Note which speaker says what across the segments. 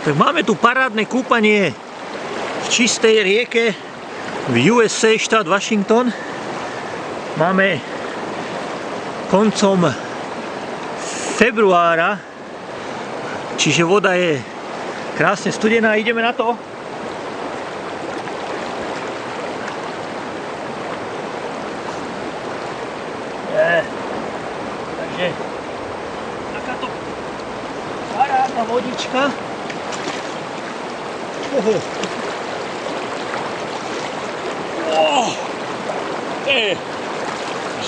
Speaker 1: Tak máme tu parádne kúpanie v čistej rieke v USA, štát Washington. Máme koncom februára, čiže voda je krásne studená. Ideme na to. Takže takáto parádna vodička.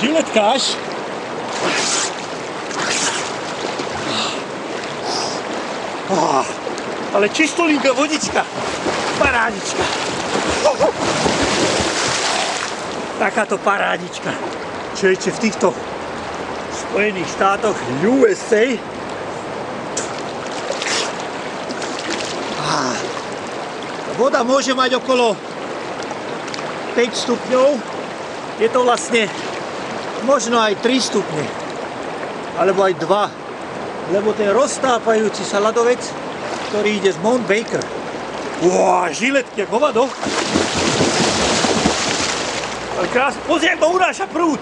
Speaker 1: Žiletkáš. Ale čistolinká vodička. Parádička. Takáto parádička. Čo ešte v týchto Spojených štátoch USA. Voda môže mať okolo 5 stupňov. Je to vlastne možno aj 3 stupne. Alebo aj 2. Lebo ten roztápajúci sa ľadovec, ktorý ide z Mount Baker. Žiletky, jak hovado. Ale krásne. Pozri, jak to unáša prúd.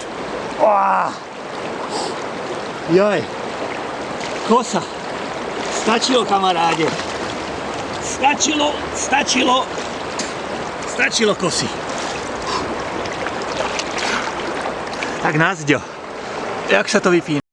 Speaker 1: Jaj. Kosa. Stačilo, kamaráde. Stačilo kosy. Tak Nazďo, jak sa to vypína?